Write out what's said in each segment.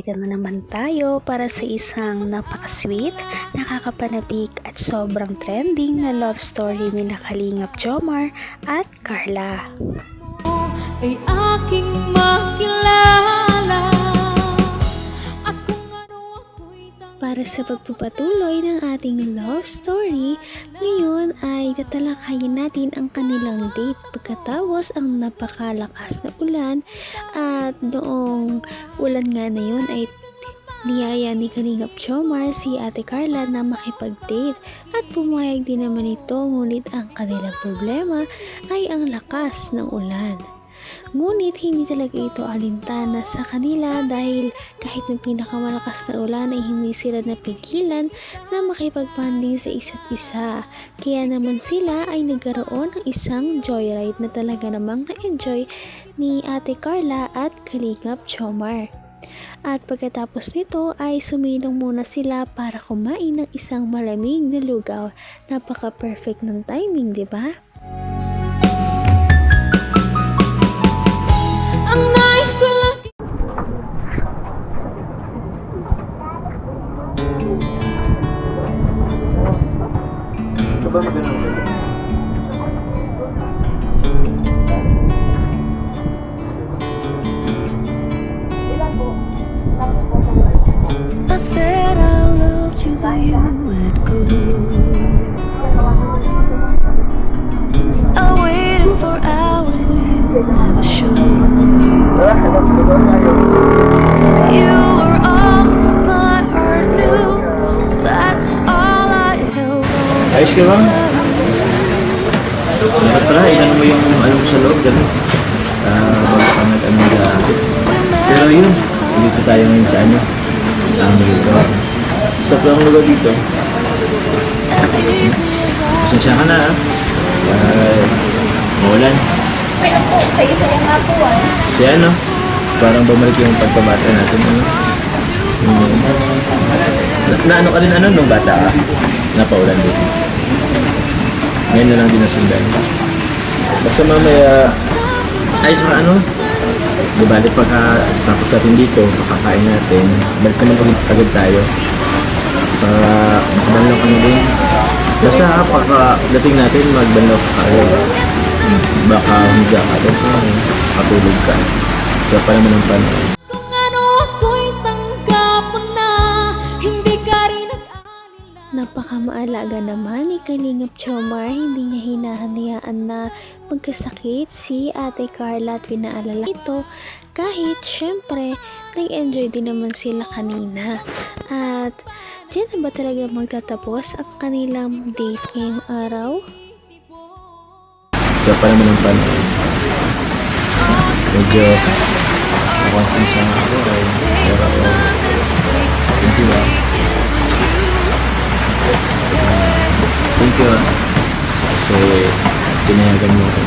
Nandito na naman tayo para sa isang napaka-sweet, nakakapanabik at sobrang trending na love story nila Kalingap Jomar at Carla. Ay aking makilala at kung ano ako'y Para sa pagpapatuloy ng ating love story, ngayon ay tatalakayin natin ang kanilang date pagkatapos ang napakalakas na ulan at noong ulan nga na yun ay niyaya ni Kalingap Jomar si Ate Carla na makipag-date at pumayag din naman ito, ngunit ang kanilang problema ay ang lakas ng ulan. Ngunit hindi talaga ito alintana sa kanila dahil kahit ng pinakamalakas na ulan ay hindi sila napigilan na makipag-bonding sa isa't isa. Kaya naman sila ay nagkaroon ng isang joyride na talaga namang na-enjoy ni Ate Carla at Kalingap Jomar. At pagkatapos nito ay sumilong muna sila para kumain ng isang malamig na lugaw. Napaka-perfect ng timing, di ba? ang nais ko lang. Ito ba magandang ulit? I said I loved you but you let go. I waited for hours but you never showed. You were all my heart knew. That's all I held on. Ayos ka ba? Dapat pala, ilan mo yung alam mo sa loob, gano'n. Bago ka nag-amig. Pero yun, dito tayo ngayon sa ano. Ang dito. Sa ang lugar dito. Pasensya ka na ha. Maulan. Ay, ako, saya-saya nga po ah. Kasi ano, parang bumalik yung pagkabata natin. Ano? Ano ka din ano nung bata ka? Napaulan din. Ngayon na lang din nasundan. Basta mamaya, ay saka ano, di ba, pagka tapos natin dito, makakain natin, balik naman agad tayo. Para makabanlaw ka na din. Basta pagka dating natin, magbanlaw ka agad. Baka humiga ka doon, katulog ka. Siya pa naman ang panahon. Kung ano ako'y tanggap mo na, hindi ka rin nag-alala. Napakamaalaga naman ni Kalingap Jomar, hindi niya hinahanayaan na magkasakit si Ate Carla at pinaalala ito kahit syempre nag-enjoy din naman sila kanina. At dyan na ba talaga magtatapos ang kanilang date ngayong araw? Siya pa naman ang panahon. Medyo nakonsensya nga ako ay pero thank you ah. Thank you ah. Kasi pinayagan mo ako.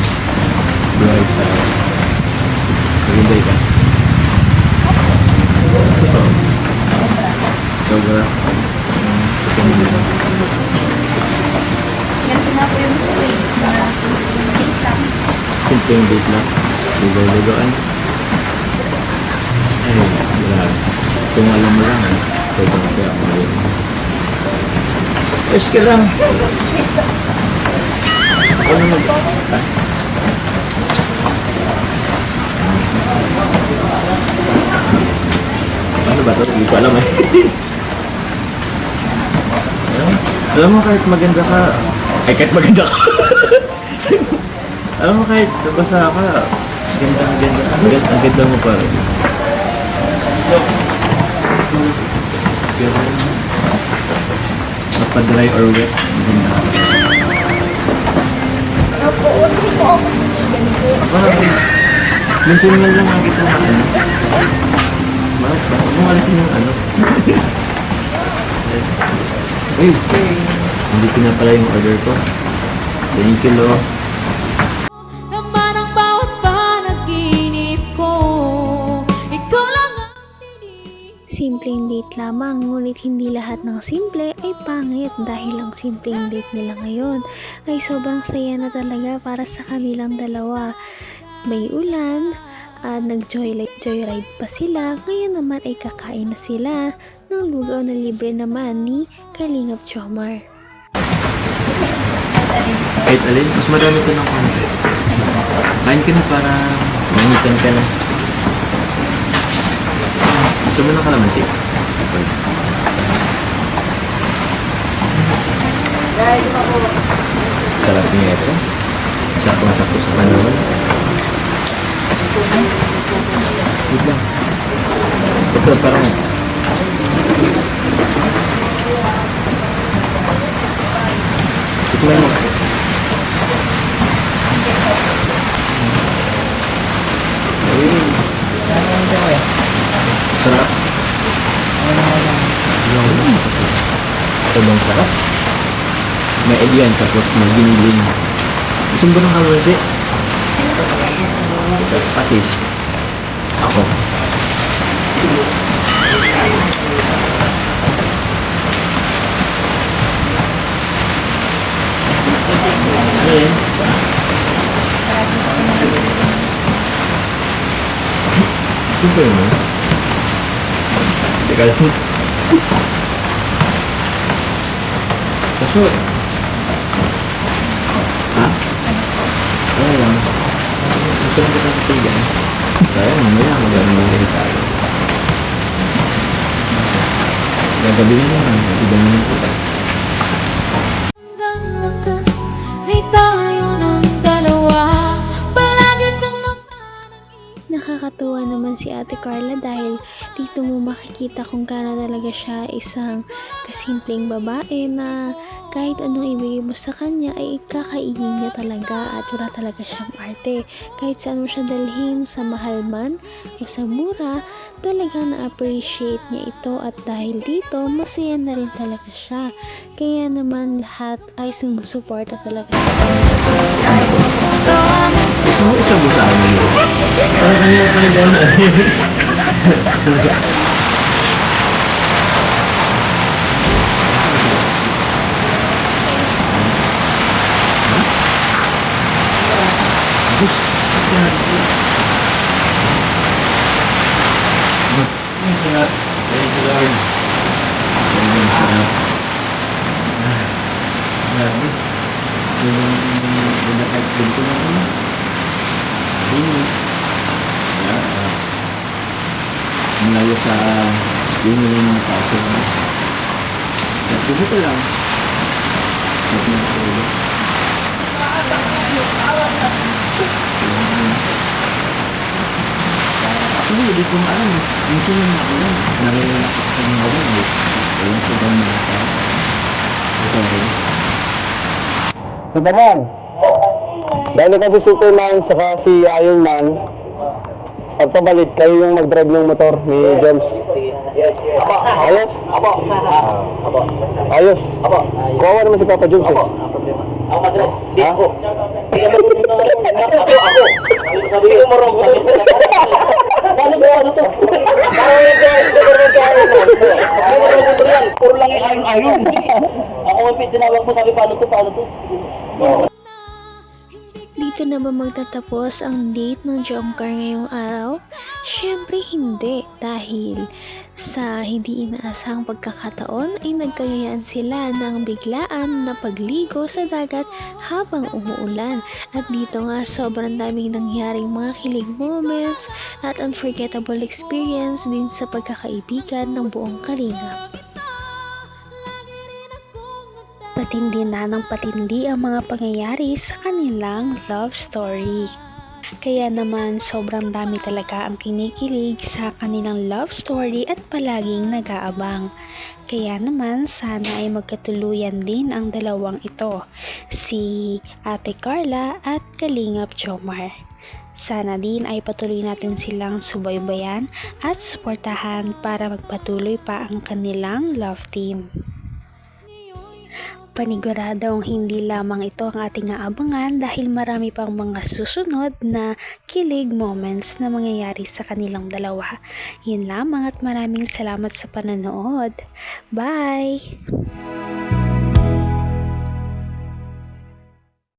Buhay sa maghintay ka. Ito. Sobra. Ganito nga po yung story. Simpleng date lang. Ligaw-ligawan. Ay, wala. Kung alam mo lang, pwede kasi ako ngayon. Ayos ka lang. Ano mag... Ha? Ano ba ito? Hindi ko alam eh. Alam mo, kahit maganda ka... Ay, kahit maganda ka... Alam mo, kahit nabasa ka, ang ganda mo pa rin. Napadry or wet, maganda ka. Opo, hindi po ako titigan po. Minsan nga lang nakita na ano. Bakit mo alisin yung ano? Uy, hindi ko na pala yung order ko. Thank you, Lo. Naman ang bawat panaginip ko, ikaw lang ang tinig. Simpleng date lamang, ngunit hindi lahat ng simple ay pangit dahil ang simpleng date nila ngayon ay sobrang saya na talaga para sa kanilang dalawa. May ulan at nag-joyride pa sila. Ngayon naman ay kakain na sila ng lugaw na libre naman ni Kalingap Jomar. Kahit alin, mas marami ito ng konti. Kain ka na para manitan ka na. Gusto mo ng kalamansi? Sarap niya ito. Sakto-sakto sa panahon. Wait lang. Ito parang tikman mo. Sarap. Ito bang sarap? May alien tapos may giniling. Gusto mo ba ng kalamansi? Patis. Ako. Ano yan? Gusto mo? Teka lang. Kasot. Ha? Ano lang? Gusto mo kitang katigan? Sayang, mamaya magandang mga tayo. Gagabihin mo naman, ibang mo kita. Hanggang wakas ay tayo ng dalawa. Palagi kang Nakakatuwa naman si Ate Carla dahil dito mo makikita kung gaano talaga siya isang kasimpleng babae na kahit anong ibigay mo sa kanya ay kakainin niya talaga at wala talaga siyang arte. Kahit saan mo siya dalhin, sa mahal man o sa mura, talaga na-appreciate niya ito at dahil dito, masaya na rin talaga siya. Kaya naman lahat ay sumusuporta talaga sa kanya. Gusto mo isang mo sa amin? Parang kanina pa rin na. Gusto. Ang sarap. Thank you, Lord. Ang sarap. Grabe. Yung nakagpil ko na rin. Ini. Ya. Malayo sa yun na rin yung passions. At dito lang. Huwag na ito. Actually, hindi ko alam. Minsan yung ako lang. Narirelakot ka ng ako. Walang sabang mga tao. Ito rin. Ito naman. Dahil kasi Superman saka si Iron Man, pagpabalit kayo yung mag-drive ng motor ni James. Ayos? Ayos? Kuha naman si Papa James eh. Ako madras, di Ha? ako. Ako. Sabi ko mo rin. Paano ba ano to? Puro lang yung ayon. Ako may tinawag mo, sabi paano to? Dito na ba magtatapos ang date ng Jomcar ngayong araw? Siyempre hindi, dahil sa hindi inaasahang pagkakataon ay nagkayayaan sila ng biglaan na pagligo sa dagat habang umuulan. At dito nga sobrang daming nangyaring mga kilig moments at unforgettable experience din sa pagkakaibigan ng buong Kalingap. Patindi na ng patindi ang mga pangyayari sa kanilang love story. Kaya naman sobrang dami talaga ang kinikilig sa kanilang love story at palaging nag-aabang. Kaya naman sana ay magkatuluyan din ang dalawang ito, si Ate Carla at Kalingap Jomar. Sana din ay patuloy natin silang subaybayan at suportahan para magpatuloy pa ang kanilang love team. Paniguradong hindi lamang ito ang ating aabangan dahil marami pang mga susunod na kilig moments na mangyayari sa kanilang dalawa. Yun lamang at maraming salamat sa pananood. Bye!